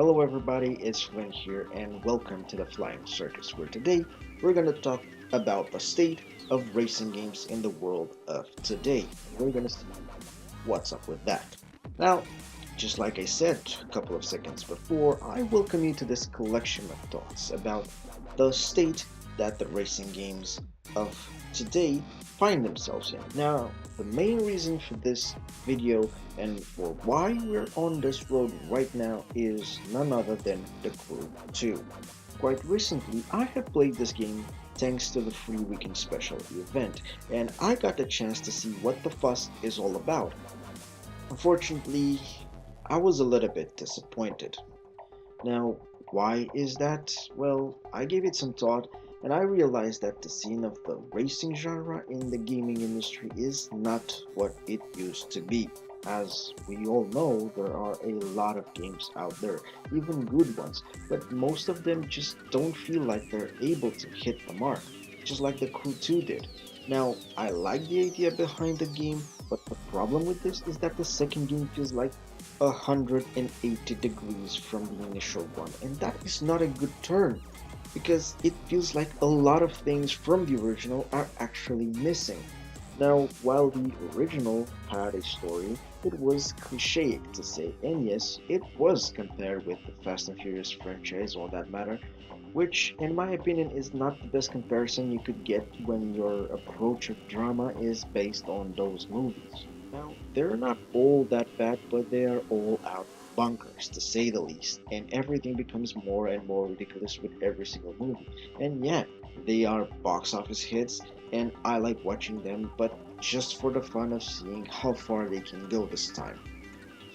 Hello everybody, it's Flynn here and welcome to the Flying Circus, where today we're going to talk about the state of racing games in the world of today. We're going to see what's up with that. Now, just like I said a couple of seconds before, I welcome you to this collection of thoughts about the state that the racing games of today find themselves in. Now, the main reason for this video and for why we're on this road right now is none other than The Crew 2. Quite recently, I have played this game thanks to the free weekend special event, and I got the chance to see what the fuss is all about. Unfortunately, I was a little bit disappointed. Now, why is that? Well, I gave it some thought and I realized that the scene of the racing genre in the gaming industry is not what it used to be. As we all know, there are a lot of games out there, even good ones, but most of them just don't feel like they're able to hit the mark, just like the Crew 2 did. Now, I like the idea behind the game, but the problem with this is that the second game feels like 180 degrees from the initial one, and that is not a good turn because it feels like a lot of things from the original are actually missing. Now, while the original had a story, it was clichéic to say, and yes, it was compared with the Fast and Furious franchise, all that matter, which, in my opinion, is not the best comparison you could get when your approach of drama is based on those movies. Now, they're not all that bad, but they are all out bunkers, to say the least, and everything becomes more and more ridiculous with every single movie. And yeah, they are box office hits, and I like watching them, but just for the fun of seeing how far they can go this time.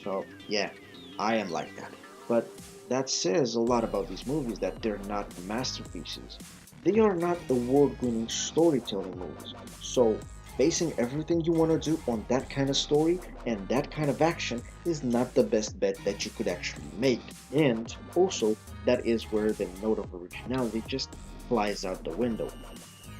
So, yeah, I am like that. But that says a lot about these movies that they're not masterpieces. They are not award winning storytelling movies. So, basing everything you want to do on that kind of story and that kind of action is not the best bet that you could actually make. And also, that is where the note of originality just flies out the window.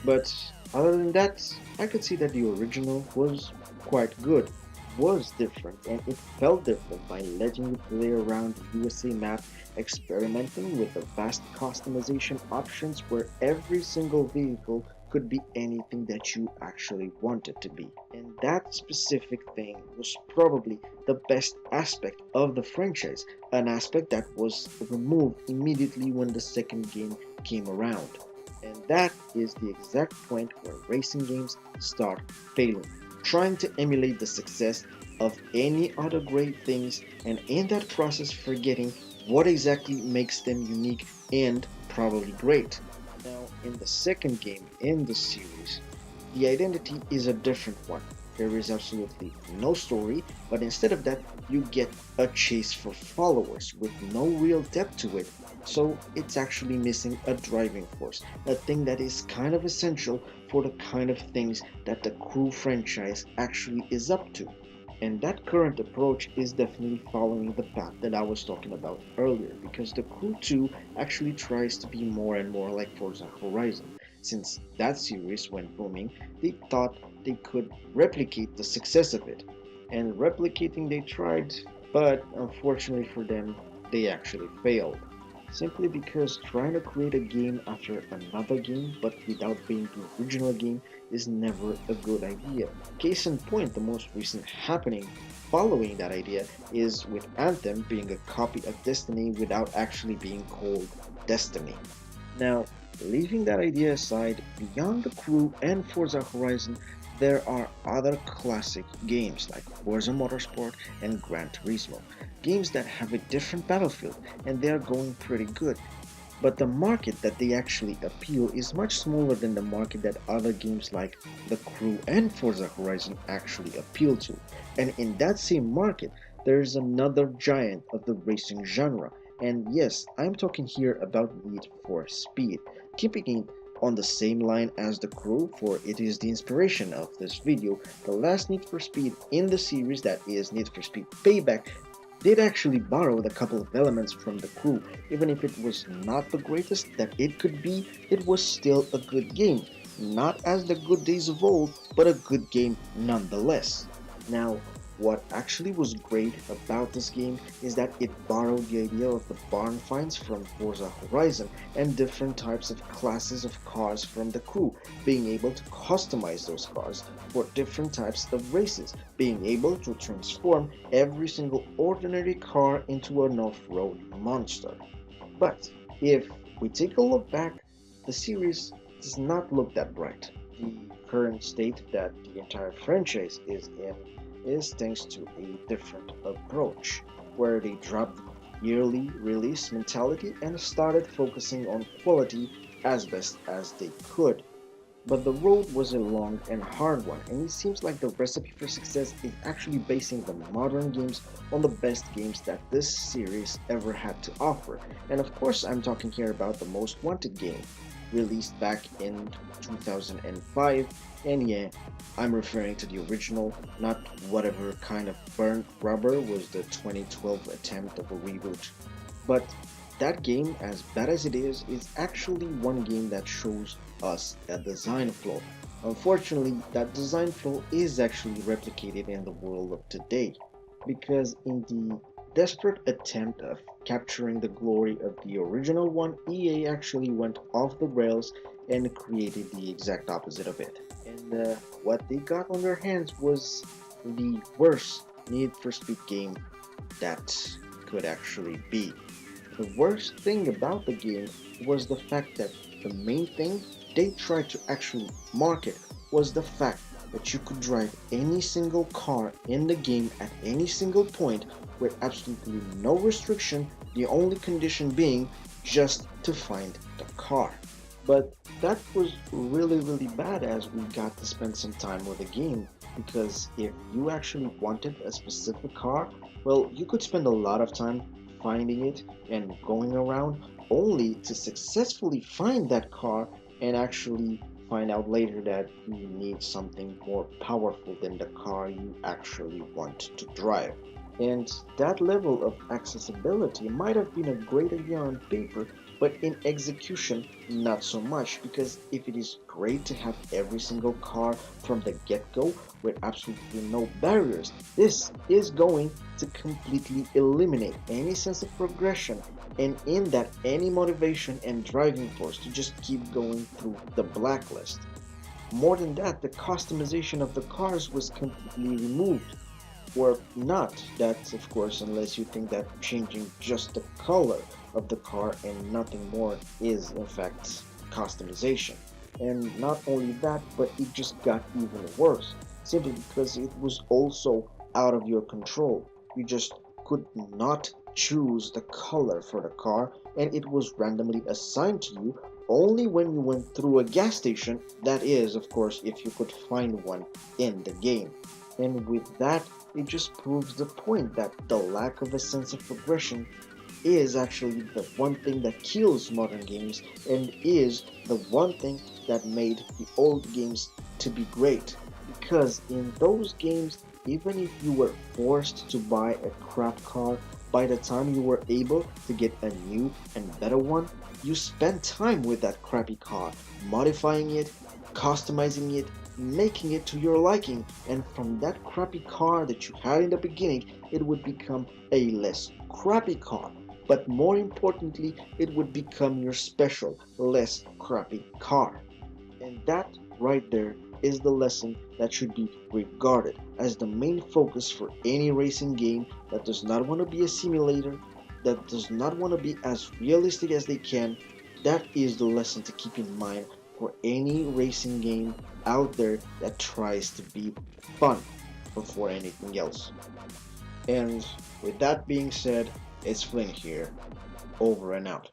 But other than that, I could see that the original was quite good, was different, and it felt different by letting you play around the USA map, experimenting with the vast customization options where every single vehicle could be anything that you actually want it to be. And that specific thing was probably the best aspect of the franchise, an aspect that was removed immediately when the second game came around. And that is the exact point where racing games start failing, trying to emulate the success of any other great things, and in that process forgetting what exactly makes them unique and probably great. Now, in the second game in the series, the identity is a different one. There is absolutely no story, but instead of that, you get a chase for followers with no real depth to it. So it's actually missing a driving force, a thing that is kind of essential for the kind of things that the Crew franchise actually is up to. And that current approach is definitely following the path that I was talking about earlier, because the Crew 2 actually tries to be more and more like Forza Horizon. Since that series went booming, they thought they could replicate the success of it. And replicating they tried, but unfortunately for them, they actually failed. Simply because trying to create a game after another game but without being the original game is never a good idea. Case in point, the most recent happening following that idea is with Anthem being a copy of Destiny without actually being called Destiny. Now, leaving that idea aside, beyond the Crew and Forza Horizon, there are other classic games like Forza Motorsport and Gran Turismo, games that have a different battlefield and they are going pretty good. But the market that they actually appeal is much smaller than the market that other games like The Crew and Forza Horizon actually appeal to. And in that same market, there is another giant of the racing genre. And yes, I'm talking here about Need for Speed, keeping it on the same line as The Crew, for it is the inspiration of this video. The last Need for Speed in the series, that is Need for Speed Payback, did actually borrow a couple of elements from The Crew. Even if it was not the greatest that it could be, it was still a good game. Not as the good days of old, but a good game nonetheless. Now, What actually was great about this game is that it borrowed the idea of the barn finds from Forza Horizon and different types of classes of cars from the crew, being able to customize those cars for different types of races, being able to transform every single ordinary car into an off-road monster. But if we take a look back, the series does not look that bright. The current state that the entire franchise is in is thanks to a different approach, where they dropped the yearly release mentality and started focusing on quality as best as they could. But the road was a long and hard one, and it seems like the recipe for success is actually basing the modern games on the best games that this series ever had to offer. And of course, I'm talking here about the Most Wanted game, released back in 2005. And yeah, I'm referring to the original, not whatever kind of burnt rubber was the 2012 attempt of a reboot. But that game, as bad as it is actually one game that shows us a design flaw. Unfortunately, that design flaw is actually replicated in the world of today, because in the desperate attempt of capturing the glory of the original one, EA actually went off the rails and created the exact opposite of it. And what they got on their hands was the worst Need for Speed game that could actually be. The worst thing about the game was the fact that the main thing they tried to actually market was the fact that you could drive any single car in the game at any single point with absolutely no restriction, the only condition being just to find the car. But that was really bad, as we got to spend some time with the game, because if you actually wanted a specific car, well, you could spend a lot of time finding it and going around only to successfully find that car and actually find out later that you need something more powerful than the car you actually want to drive. And that level of accessibility might have been a great idea on paper, but in execution, not so much. Because if it is great to have every single car from the get go with absolutely no barriers, this is going to completely eliminate any sense of progression, and in that, any motivation and driving force to just keep going through the blacklist. More than that, the customization of the cars was completely removed, or not. That's of course unless you think that changing just the color of the car and nothing more is in fact customization. And not only that, but it just got even worse, simply because it was also out of your control. You just could not choose the color for the car, and it was randomly assigned to you only when you went through a gas station, that is of course if you could find one in the game. And with that, it just proves the point that the lack of a sense of progression is actually the one thing that kills modern games, and is the one thing that made the old games to be great. Because in those games, even if you were forced to buy a crap car, by the time you were able to get a new and better one, you spent time with that crappy car, modifying it, customizing it, making it to your liking, and from that crappy car that you had in the beginning, it would become a less crappy car. But more importantly, it would become your special, less crappy car. And that right there is the lesson that should be regarded as the main focus for any racing game that does not want to be a simulator, that does not want to be as realistic as they can. That is the lesson to keep in mind for any racing game out there that tries to be fun before anything else. And with that being said, it's Flynn here, over and out.